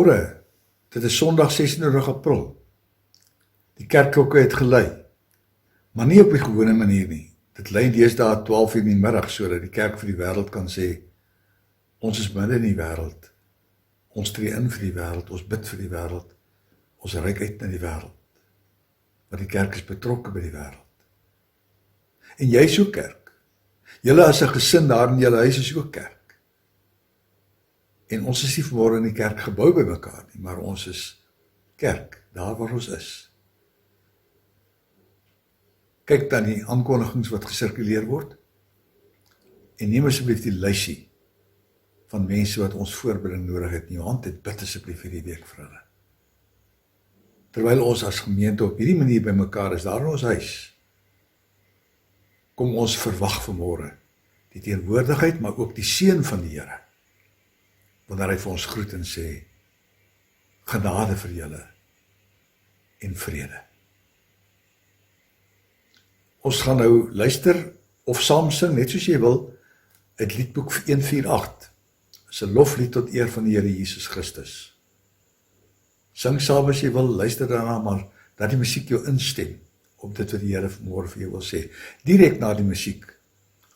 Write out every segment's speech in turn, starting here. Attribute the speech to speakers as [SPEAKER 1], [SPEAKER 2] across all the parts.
[SPEAKER 1] Goeiemôre, dit is Sondag 26 April. Die kerkklokke het gelui, maar nie op die gewone manier nie. Dit lui deesdae 12 uur in die middag, sodat die kerk vir die wêreld kan sê, ons is binne in die wêreld, ons tree in vir die wêreld, ons bid vir die wêreld, ons reik uit na die wêreld, want die kerk is betrokke by die wêreld. En jy is ook kerk. Julle as 'n gesin daar in julle huis is ook kerk. En ons is nie vanmôre in die kerk gebou by mekaar nie, maar ons is kerk, daar waar ons is. Kyk dan die aankondigings wat gesirkuleer word, en neem asseblief die lysie van mense wat ons voorbereiding nodig het in jou hand, en bid asseblief vir die week vir hulle. Terwyl ons as gemeente op hierdie manier by mekaar is, daar in ons huis, kom ons verwag vanmôre die teenwoordigheid, maar ook die seën van die Here, wanneer hy vir ons groet en sê, genade vir julle en vrede. Ons gaan nou luister of saam sing, net soos jy wil, uit liedboek 148, is 'n loflied tot eer van die Here Jesus Christus. Sing saam as jy wil, luister daarna, maar dat die musiek jou instem op dit wat die Here vanmôre vir jou wil sê. Direk na die musiek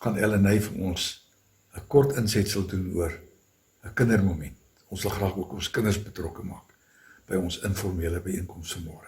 [SPEAKER 1] gaan Ellenay vir ons 'n kort insetsel doen oor 'n kindermoment. Ons wil graag ook ons kinders betrokke maak by ons informele byeenkoms vanmôre.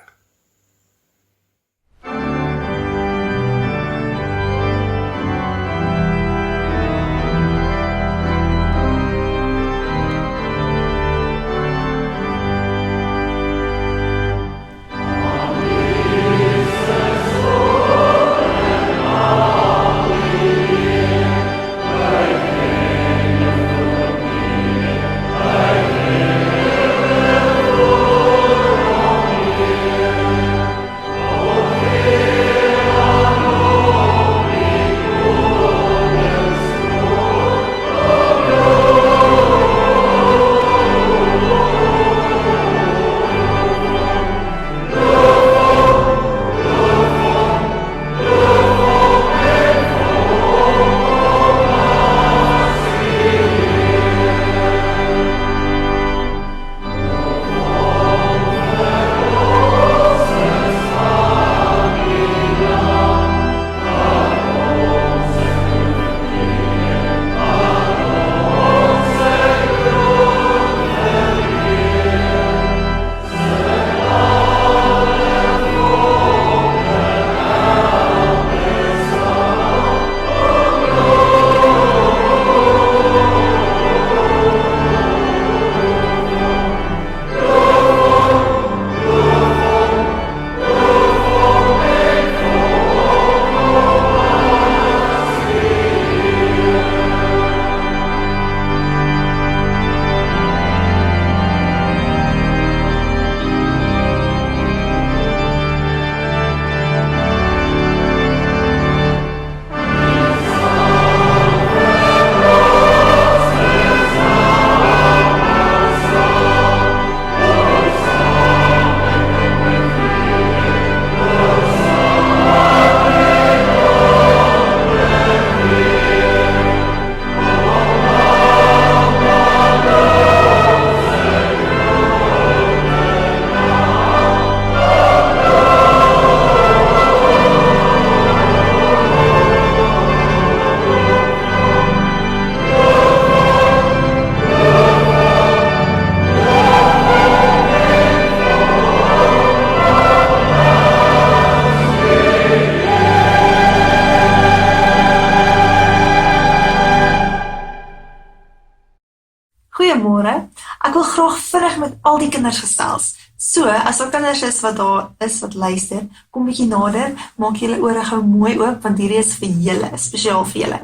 [SPEAKER 2] Goeiemôre, ek wil graag vinnig met al die kinders gesels. So, as daar kinders is wat daar is wat luister, kom bietjie nader, maak julle ore gou mooi oop, want hierdie is vir julle, spesiaal vir julle.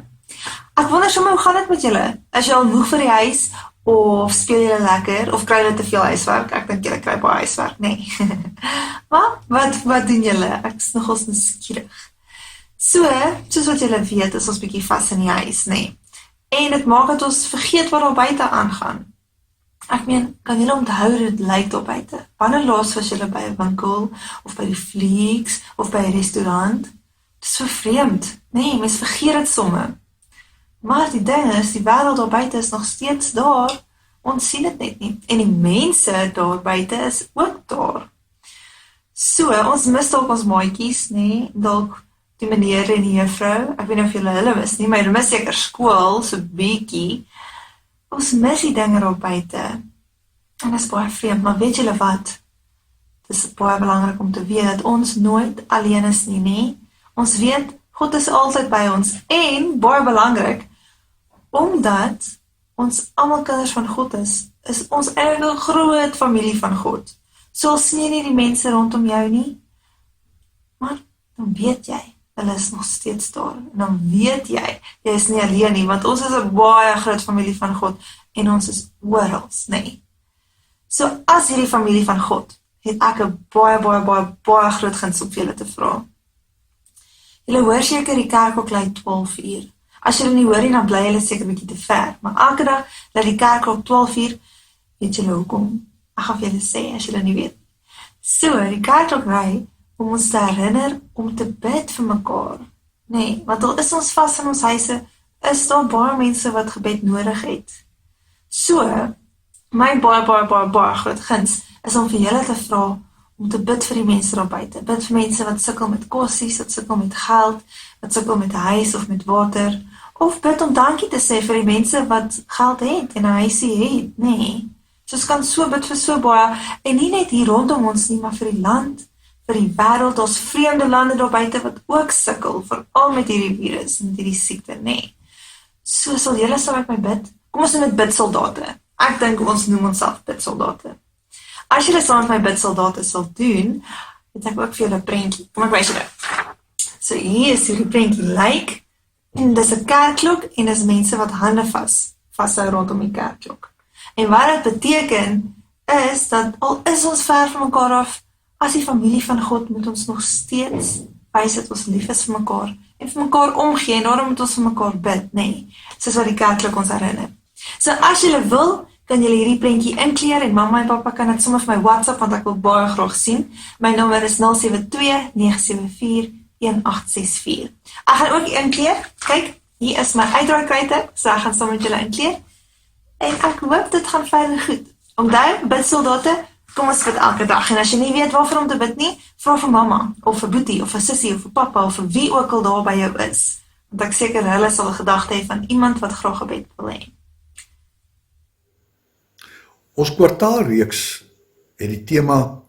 [SPEAKER 2] Ek wonder sommer, hoe gaan dit met julle? Is jy al moeg vir die huis, of speel julle lekker, of kry julle te veel huiswerk? Ek dink julle kry baie huiswerk, nee. Maar, wat doen julle? Ek is nogals nuuskierig. So, soos wat julle weet, is ons bietjie vas in die huis, nee. En dit maak dat ons vergeet wat daar buite aangaan. Ek meen, kan julle onthou hoe dit lyk daar buite? Wanneer laas was julle by 'n winkel, of by die Fleeks, of by 'n restaurant? Dit is so vreemd, nee, mens vergeet dit somme. Maar die ding is, die wêreld daar buite is nog steeds daar. Ons sien dit net nie. En die mense daar buite is ook daar. So, ons mis dalk ons maatjies, nê, dalk die meneer en die juffrou, ek weet nie of julle hulle mis nie, maar hulle mis seker skool, so bietjie. Ons mis die dinge daar buite. En dit is baie vreemd, maar weet julle wat? Dit is baie belangrik om te weet dat ons nooit alleen is nie, nê? Ons weet, God is altyd by ons. En, baie belangrik, omdat ons almal kinders van God is ons eintlik 'n groot familie van God. So al sien jy nie die mense rondom jou nie, maar dan weet jy, hulle is nog steeds daar. En dan weet jy is nie alleen nie, want ons is 'n baie groot familie van God, en ons is oral, nê? So as hierdie familie van God, het ek 'n baie groot guns om vir julle te vra. Julle hoor seker die kerkklok lui 12 uur. As julle nie hoor nie, dan bly julle seker 'n bietjie te ver. Maar elke dag lui die kerkklok 12 uur, weet julle hoekom? Ek gaan vir julle sê, as julle nie weet. So, die kerkklok lui om ons te herinner om te bid vir mekaar. Nee, want al is ons vas in ons huise, is daar baie mense wat gebed nodig het. So, my baie groot guns is om vir julle te vra om te bid vir die mense daar buite. Bid vir mense wat sukkel met kossies, wat sukkel met geld, wat sukkel met 'n huis of met water. Of bid om dankie te sê vir die mense wat geld het en 'n huisie het, nee. So ons kan so bid vir so baie, en nie net hier rondom ons nie, maar vir die land, vir die wêreld, ons vreemde lande daar buite wat ook sukkel, veral met hierdie virus en hierdie siekte, nee. So sal julle saam met my bid? Kom ons doen dit bidsoldate. Ek dink ons noem onsself bidsoldate. As julle saam met my bidsoldate sal doen, het ek ook vir julle 'n prentjie. Kom ek wys julle. So hier is hoe die prentjie lyk. En dis 'n kerkklok en dis mense wat hande vashou rondom die kerkklok. En wat dit beteken is dat al is ons ver van mekaar af, as die familie van God moet ons nog steeds wys dat ons lief is vir mekaar en vir mekaar omgee, en daarom moet ons vir mekaar bid, nee, soos wat die kerkklok ons herinner. So as julle wil, kan julle hierdie prentjie inkleer en mamma en pappa kan dit sommer vir my WhatsApp, want ek wil baie graag sien. My nommer is 072-974-1864. Ek gaan ook inkleer. Kyk, hier is my uitdraaikwyte, so ek gaan saam met julle inkleer. En ek hoop dit gaan verder goed. Onthou, bidsoldate, kom ons bid elke dag. En as jy nie weet waarvoor om te bid nie, vra vir mamma, of vir boetie, of vir sussie, of vir pappa, of vir wie ook al daar by jou is. Want ek seker hulle sal 'n gedagte hê van iemand wat graag gebed wil hê.
[SPEAKER 1] Ons kwartaalreeks het die tema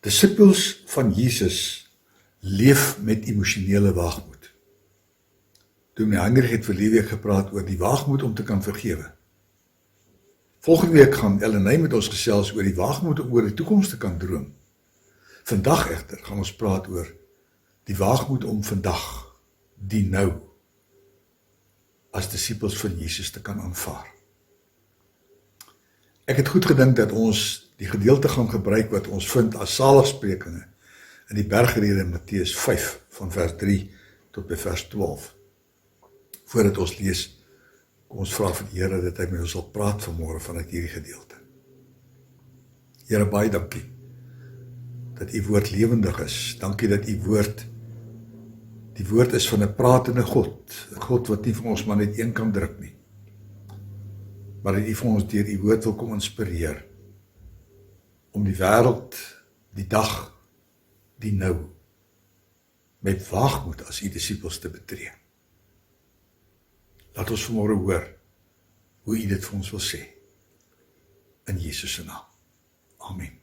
[SPEAKER 1] Disippels van Jesus leef met emosionele waagmoed. Dominee Heinrich het verlede week gepraat oor die waagmoed om te kan vergewe. Volgende week gaan Ellenae met ons gesels oor die waagmoed om oor die toekoms te kan droom. Vandag egter gaan ons praat oor die waagmoed om vandag, die nou, as disippels van Jesus te kan aanvaar. Ek het goed gedink dat ons die gedeelte gaan gebruik wat ons vind as saligsprekinge in die bergrede in Matteus 5 van vers 3 tot by vers 12. Voordat ons lees, kom ons vra vir die Here dat hy met ons sal praat vanmôre vanuit hierdie gedeelte. Here, baie dankie dat u woord lewendig is. Dankie dat u woord die woord is van 'n pratende God, 'n God wat nie vir ons maar net een kan druk nie, maar dat u vir ons deur u woord wil kom inspireer om die wêreld, die dag, die nou, met waagmoed as u disippels te betree. Laat ons vanmôre hoor hoe u dit vir ons wil sê. In Jesus se naam. Amen.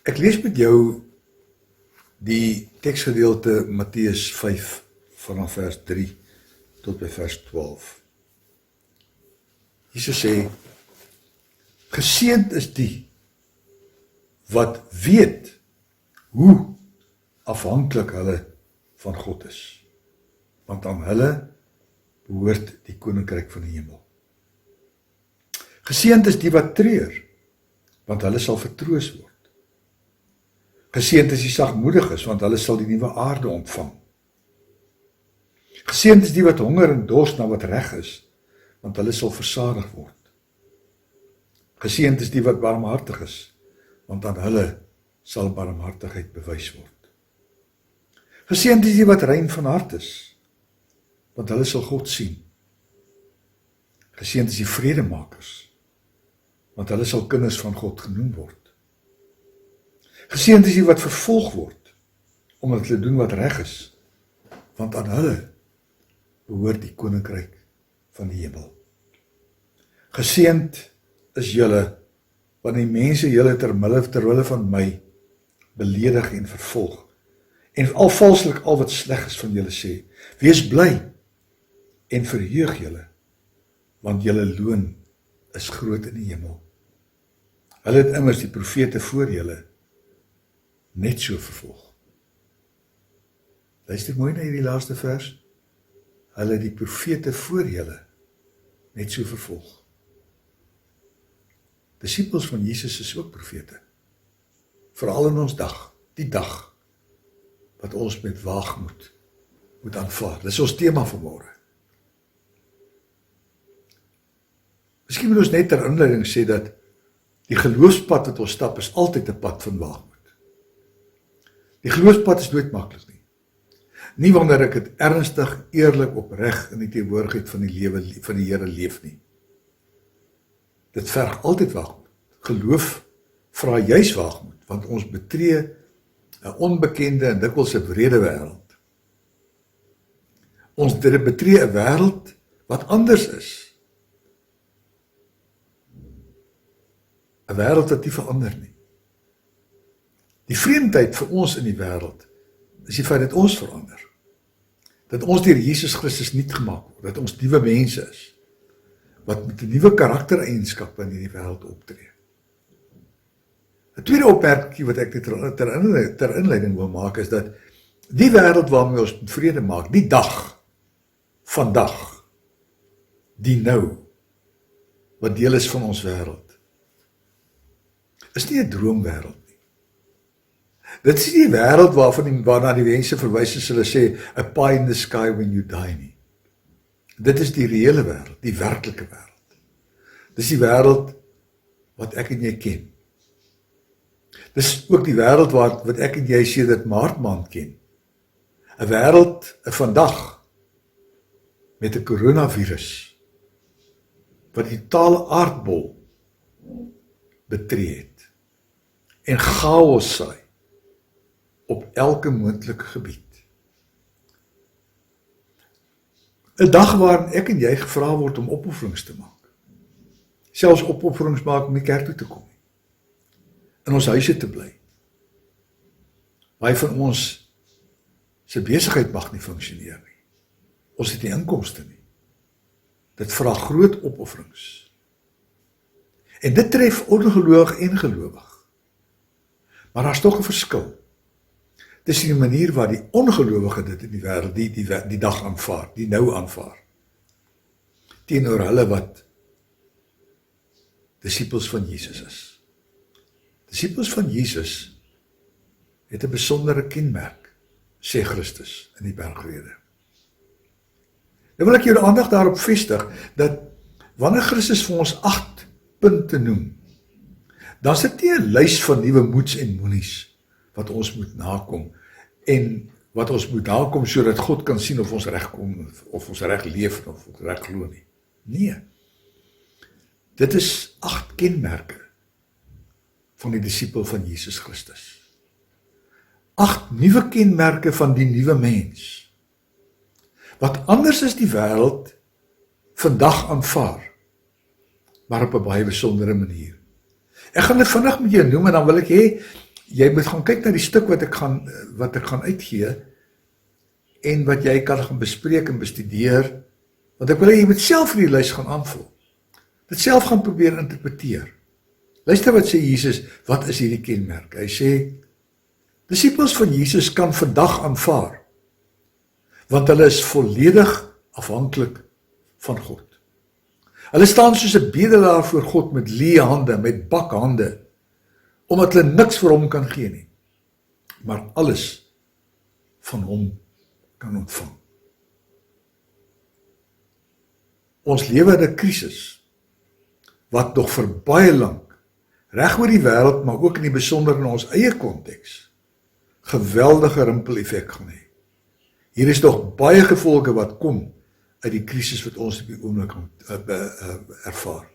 [SPEAKER 1] Ek lees met jou die teksgedeelte Matteus 5 vanaf vers 3 tot by vers 12. Jesus sê, geseënd is die wat weet hoe afhanklik hulle van God is, want aan hulle behoort die koninkryk van die hemel. Geseënd is die wat treur, want hulle sal vertroos word. Geseënd is die sagmoediges, want hulle sal die nuwe aarde ontvang. Geseënd is die wat honger en dors na wat reg is, want hulle sal versadig word. Geseënd is die wat barmhartig is, want aan hulle sal barmhartigheid bewys word. Geseënd is die wat rein van hart is, want hulle sal God sien. Geseënd is die vredemakers, want hulle sal kinders van God genoem word. Geseënd is die wat vervolg word, omdat hulle doen wat reg is, want aan hulle behoort die koninkryk van die hemel. Geseënd is julle, wanneer die mense julle terwille van my beledig en vervolg, en al valslik al wat sleg is van julle sê. Wees bly en verheug julle, want julle loon is groot in die hemel. Hulle het immers die profete voor julle net so vervolg. Luister mooi na hierdie laaste vers. Hulle het die profete voor julle net so vervolg. Disippels van Jesus is ook profete. Veral in ons dag, die dag wat ons met waagmoed moet aanvaar. Dis ons tema vanmôre. Miskien moet ons net ter inleiding sê dat die geloofspad wat ons stap is altyd 'n pad van waagmoed. Die geloofspad is nooit maklik nie. Nie wanneer ek dit ernstig, eerlik, opreg in die teenwoordigheid van die lewe van die Here leef nie. Dit verg altyd waagmoed. Geloof vra juis waagmoed, want ons betree 'n onbekende en dikwels 'n wrede wêreld. Ons betree 'n wêreld wat anders is. 'n Wêreld wat nie verander nie. Die vreemdheid vir ons in die wêreld is die feit dat ons verander. Dat ons deur Jesus Christus nuut gemaak word, dat ons nuwe mense is, wat met 'n nuwe karaktereienskappe in hierdie wêreld optree. 'n Tweede opmerking wat ek ter inleiding wil maak is dat die wêreld waarmee ons met vrede maak, die dag, vandag, die nou, wat deel is van ons wêreld, is nie 'n droomwêreld nie. Dit is nie die wêreld waarna die mense verwys as hulle sê, a pie in the sky when you die nie. Dit is die reële wêreld, die werklike wêreld. Dis die wêreld wat ek en jy ken. Dis ook die wêreld wat ek en jy sedert Maart maand ken. 'n Wêreld vandag met 'n coronavirus wat die totale aardbol betree het en chaos saai op elke moontlike gebied. 'n Dag waarin ek en jy gevra word om opofferings te maak. Selfs opofferings maak om die kerk toe te kom. In ons huise te bly. Baie van ons se besigheid mag nie funksioneer nie. Ons het nie inkomste nie. Dit vra groot opofferings. En dit tref ongelowig en gelowig. Maar daar's tog 'n verskil. Dis die manier waar die ongelowige dit in die wêreld die dag aanvaar, die nou aanvaar. Teenoor hulle wat disippels van Jesus is. Disippels van Jesus het 'n besondere kenmerk, sê Christus in die bergrede. Nou wil ek jou aandag daarop vestig, dat wanneer Christus vir ons 8 punte noem, dan is dit nie 'n lys van nuwe moeds en moenies, wat ons moet nakom, en wat ons moet nakom, sodat God kan sien of ons reg kom, of ons reg leef, of ons reg glo nie. Nee. Dit is 8 kenmerke van die disipel van Jesus Christus. 8 nuwe kenmerke van die nuwe mens, wat anders is die wêreld vandag aanvaar, maar op 'n baie besondere manier. Ek gaan dit vinnig met jou noem, en dan wil ek hê, jy moet gaan kyk na die stuk wat ek gaan uitgee, en wat jy kan gaan bespreek en bestudeer, want ek wil hê jy moet self hierdie lys gaan aanvul. Dit self gaan probeer interpreteer. Luister wat sê Jesus, wat is hierdie kenmerk? Hy sê, disippels van Jesus kan vandag aanvaar, want hulle is volledig afhanklik van God. Hulle staan soos 'n bedelaar voor God met leë hande, met bakhande, omdat hulle niks vir hom kan gee nie, maar alles van hom kan ontvang. Ons lewe in 'n krisis, wat nog vir baie lank, reg oor die wêreld, maar ook in die besonder in ons eie konteks, geweldige rimpel-effek gaan hê. Hier is nog baie gevolge wat kom, uit die krisis wat ons op die oomblik ervaar.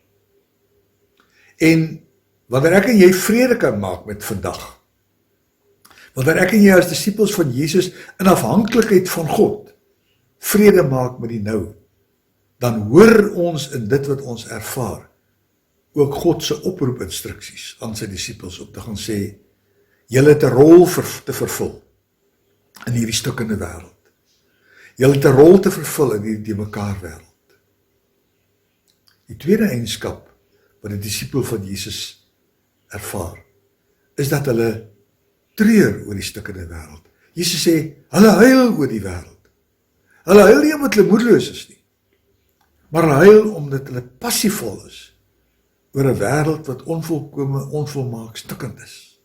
[SPEAKER 1] En wanneer ek en jy vrede kan maak met vandag, wanneer ek en jy as disippels van Jesus in afhanklikheid van God vrede maak met die nou, dan hoor ons in dit wat ons ervaar ook God se oproepinstruksies aan sy disippels om te gaan sê, julle het 'n rol te vervul in hierdie stukkende wêreld. Julle het 'n rol te vervul in hierdie mekaar wêreld. Die tweede eienskap wat 'n disipel van Jesus ervaar, is dat hulle treur oor die stukkende wêreld. Jesus sê, hulle huil oor die wêreld. Hulle huil nie omdat hulle moedeloos is nie, maar hulle huil omdat hulle passievol is oor 'n wêreld wat onvolkome, onvolmaak, stukkend is.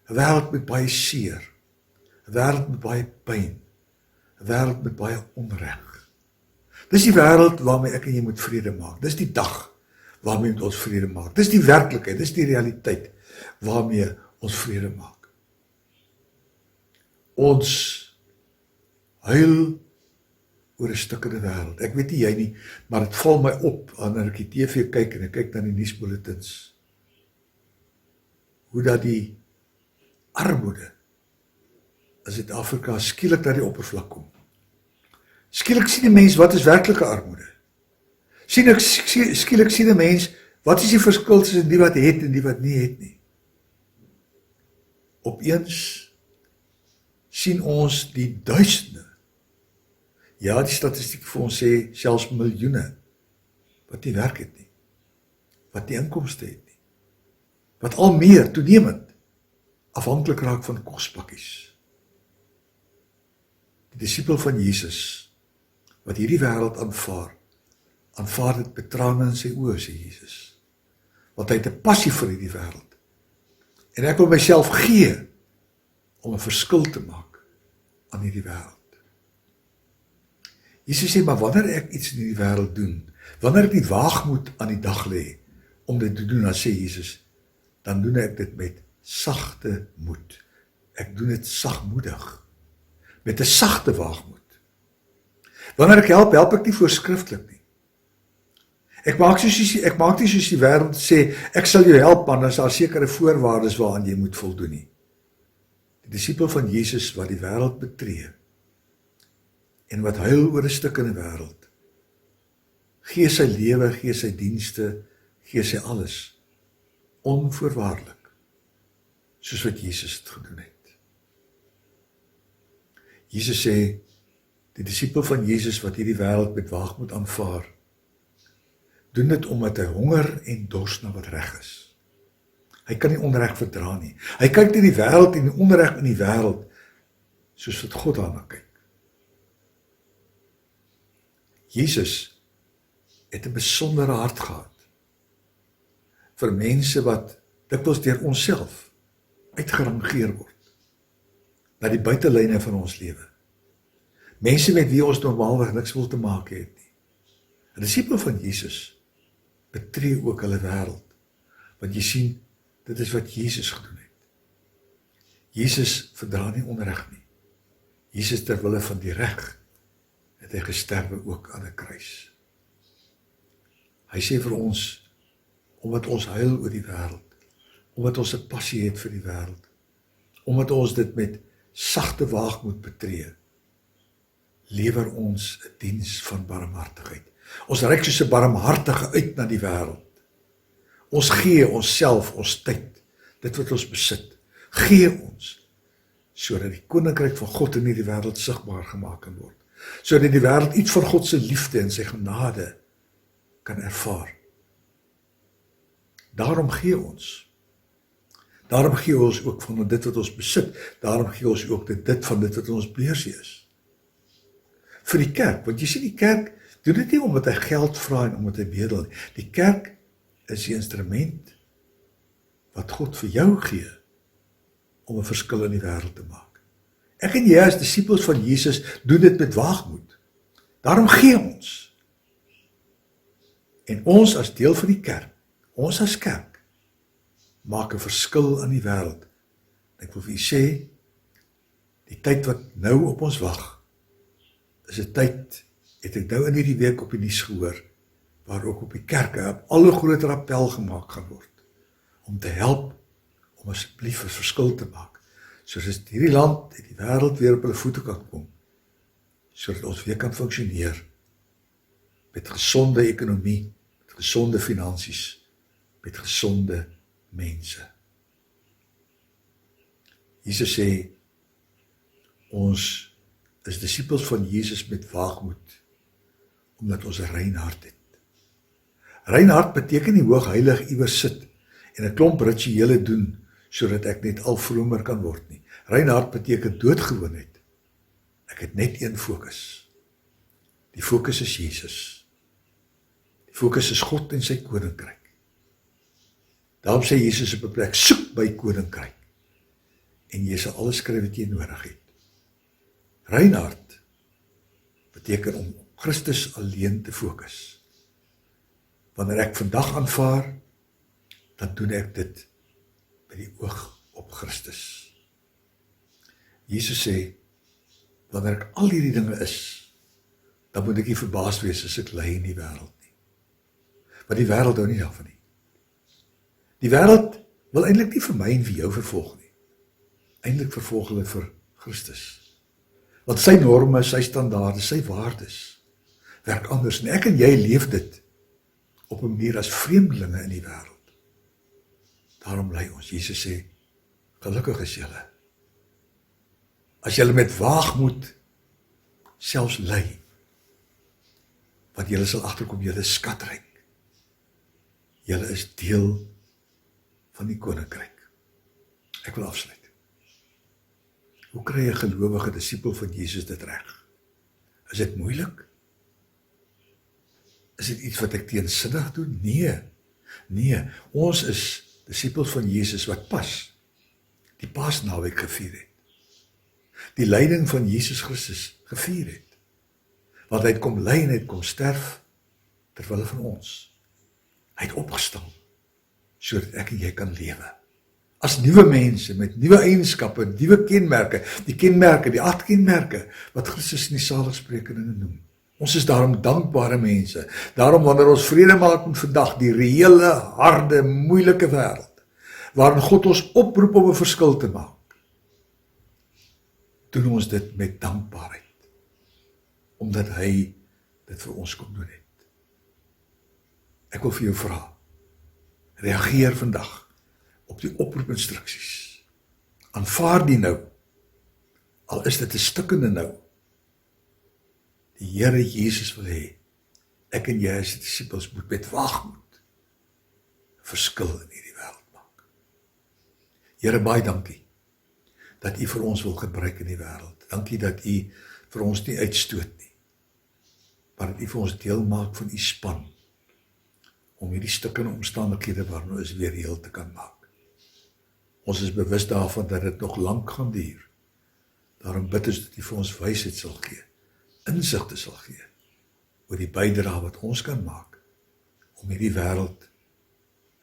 [SPEAKER 1] 'n Wêreld met baie seer, 'n wêreld met baie pyn, 'n wêreld met baie onreg. Dis die wêreld waarmee ek en jy moet vrede maak. Dis die dag waarmee ons vrede maak. Dis die werklikheid, dis die realiteit waarmee ons vrede maak. Ons huil oor 'n stukkende wêreld. Ek weet nie jy nie, maar dit val my op wanneer ek die TV kyk en ek kyk na die nuusbulletins. Hoe dat die armoede in Suid-Afrika skielik na die oppervlak kom. Skielik sien die mens wat is werklike armoede. Skielik sien die mens wat is die verskil tussen die wat het en die wat nie het nie. Opeens sien ons die duisende, ja, die statistiek vir ons sê selfs miljoene, wat nie werk het nie, wat nie inkomste het nie, wat al meer toenemend afhanklik raak van kospakkies. Die disipel van Jesus, wat hierdie wêreld aanvaar dit met trane in sy oë, sê Jesus, want hy het 'n passie vir hierdie wêreld, en ek wil myself gee, om 'n verskil te maak aan hierdie wêreld. Jesus sê, maar wanneer ek iets in hierdie wêreld doen, wanneer ek die waagmoed aan die dag lê, om dit te doen, dan sê Jesus, dan doen ek dit met sagte moed. Ek doen dit sagmoedig, met 'n sagte waagmoed. Wanneer ek help ek nie voorskrifklik nie. Ek maak nie soos die wêreld sê, ek sal jou help, man, as daar sekere voorwaardes waaraan jy moet voldoen nie. Die disipel van Jesus wat die wêreld betree, en wat huil oor 'n stukkende wêreld, gee sy lewe, gee sy dienste, gee sy alles, onvoorwaardelik, soos wat Jesus het gedoen het. Jesus sê, die disipel van Jesus wat hierdie wêreld met waagmoed aanvaar, doen dit omdat hy honger en dors na wat reg is. Hy kan nie onreg verdra nie. Hy kyk na die wêreld en die onreg in die wêreld, soos wat God daarna kyk. Jesus het 'n besondere hart gehad vir mense wat dikwels deur onsself uitgerangeer word na die buitelyne van ons lewe. Mense met wie ons normaalweg niks wil te maak het nie. 'n Disipel van Jesus betree ook hulle wêreld, want jy sien, dit is wat Jesus gedoen het. Jesus verdra nie onreg nie. Jesus ter wille van die reg het hy gesterwe ook aan 'n kruis. Hy sê vir ons, omdat ons huil oor die wêreld, omdat ons 'n passie het vir die wêreld, omdat ons dit met sagte waagmoed betree, lewer ons 'n diens van barmhartigheid. Ons reik soos 'n barmhartige uit na die wêreld. Ons gee onsself, ons tyd, dit wat ons besit, gee ons, sodat die koninkryk van God in hierdie wêreld sigbaar gemaak kan word, sodat die wêreld iets van God se liefde en sy genade kan ervaar. Daarom gee ons. Daarom gee ons ook van dit wat ons besit, daarom gee ons ook dit van dit wat ons beursie is. Vir die kerk, want jy sien die kerk doen dit nie omdat hy geld vra en omdat hy bedel. Die kerk is die instrument wat God vir jou gee om 'n verskil in die wêreld te maak. Ek en jy as disipels van Jesus doen dit met waagmoed. Daarom gee ons. En ons as deel van die kerk, ons as kerk, maak 'n verskil in die wêreld. Ek wil vir u sê, die tyd wat nou op ons wag, is 'n tyd het ek nou in hierdie week op die nuus gehoor, waar ook op die kerke op alle groter appel gemaak gaan word, om te help, om asseblief 'n verskil te maak, sodat hierdie land en die wêreld weer op hulle voete kan kom, sodat ons weer kan funksioneer, met gesonde ekonomie, met gesonde finansies, met gesonde mense. Jesus sê, ons is disippels van Jesus met waagmoed, omdat ons 'n rein hart het. Rein hart beteken nie hoogheilig iewers sit en 'n klomp rituele doen, sodat ek net al vromer kan word nie. Rein hart beteken doodgewoonheid. Ek het net een fokus. Die fokus is Jesus. Die fokus is God en sy koninkryk. Daarom sê Jesus op 'n plek, soek by koninkryk, en jy sal alles kry wat jy nodig het. Rein hart beteken om op Christus alleen te fokus. Wanneer ek vandag aanvaar, dan doen ek dit met die oog op Christus. Jesus sê, wanneer ek al hierdie dinge is, dan moet ek nie verbaas wees as ek ly in die wêreld nie. Want die wêreld hou nie daarvan nie. Die wêreld wil eintlik nie vir my en vir jou vervolg nie. Eintlik vervolg hulle vir Christus. Want sy norme, sy standaarde, sy waardes werk anders. En ek en jy leef dit op 'n manier as vreemdelinge in die wêreld. Daarom ly ons. Jesus sê, gelukkig is julle. As julle met waagmoed selfs ly, want julle sal agterkom, julle is skatryk. Julle is deel van die koninkryk. Ek wil afsluit. Hoe kry 'n gelowige disipel van Jesus dit reg? Is dit moeilik? Is dit iets wat ek teensinnig doen? Nee, ons is disipels van Jesus wat pas die Paasnaweek gevier het. Die lyding van Jesus Christus gevier het. Want hy het kom ly en hy het kom sterf ter wille van ons. Hy het opgestaan sodat ek en jy kan lewe. As nuwe mense met nuwe eienskappe, nuwe kenmerke, die 8 kenmerke wat Christus in die Saligsprekinge noem. Ons is daarom dankbare mense. Daarom wanneer ons vrede maak met vandag, die reële, harde, moeilike wêreld, waarin God ons oproep om 'n verskil te maak, doen ons dit met dankbaarheid, omdat hy dit vir ons kom doen het. Ek wil vir jou vra, reageer vandag op die oproepinstruksies. Aanvaar die nou, al is dit 'n stukkende nou. Die Here Jesus wil hê, ek en jy as disippels moet met waagmoed 'n verskil in hierdie wêreld maak. Here, baie dankie dat U vir ons wil gebruik in die wêreld. Dankie dat U vir ons nie uitstoot nie, maar dat U vir ons deel maak van U span, om hierdie stukkende omstandighede waarin ons weer heel te kan maak. Ons is bewus daarvan dat dit nog lank gaan duur. Daarom bid ons dat U vir ons wysheid sal gee, insigte sal gee, oor die bydrae wat ons kan maak, om hierdie wêreld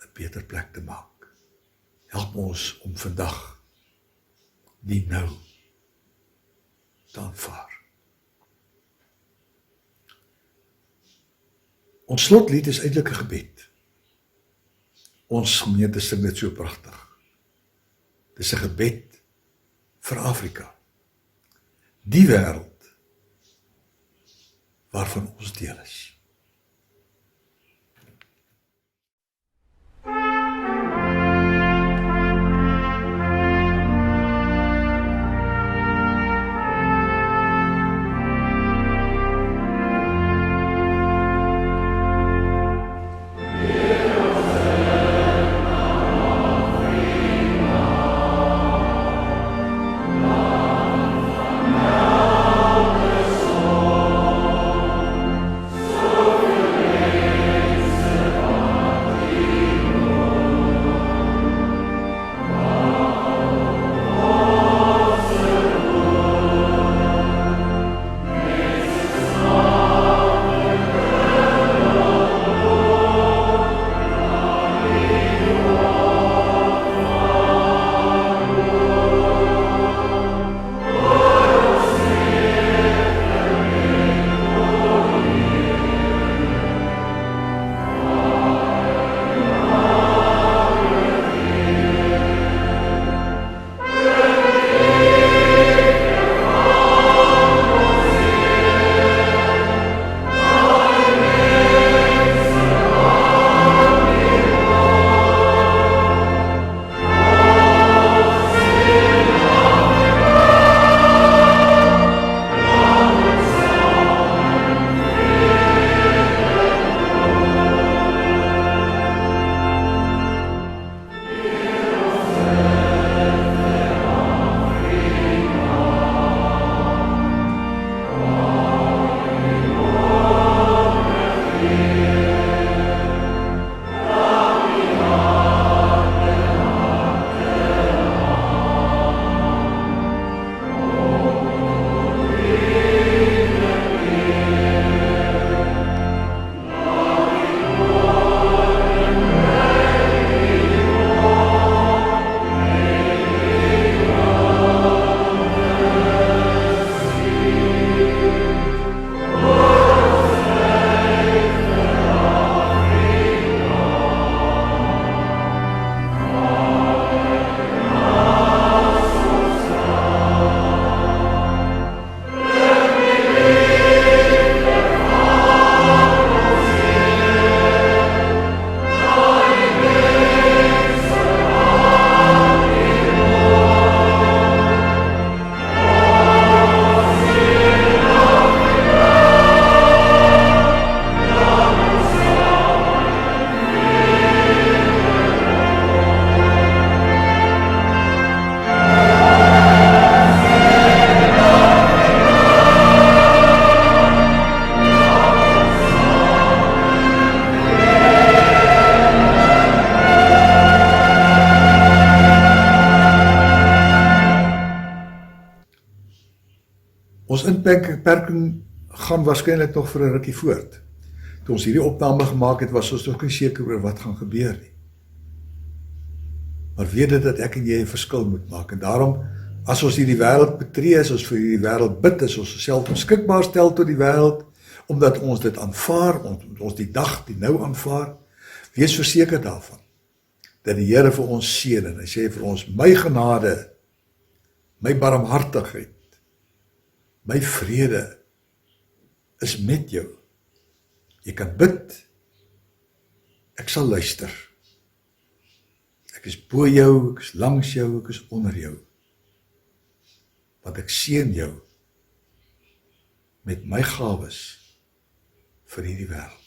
[SPEAKER 1] 'n beter plek te maak. Help ons om vandag die nou te aanvaar. Ons slotlied is eintlik 'n gebed. Ons gemeente sing dit so pragtig. Dit is 'n gebed vir Afrika. Die wêreld waarvan ons deel is.
[SPEAKER 3] So
[SPEAKER 1] inperking gaan waarskynlik nog vir 'n rukkie voort. Toe ons hierdie opname gemaak het, was ons nog nie seker oor wat gaan gebeur nie. Maar weet dit dat ek en jy 'n verskil moet maak, en daarom, as ons hierdie wêreld betree, as ons vir hierdie wêreld bid, as ons osself beskikbaar stel tot die wêreld, omdat ons dit aanvaar, ons die dag, die nou aanvaar, wees verseker daarvan, dat die Here vir ons seën, en hy sê vir ons, my genade, my barmhartigheid, my vrede, is met jou. Jy kan bid, ek sal luister. Ek is bo jou, ek is langs jou, ek is onder jou. Want ek seën jou met my gawes vir hierdie wêreld.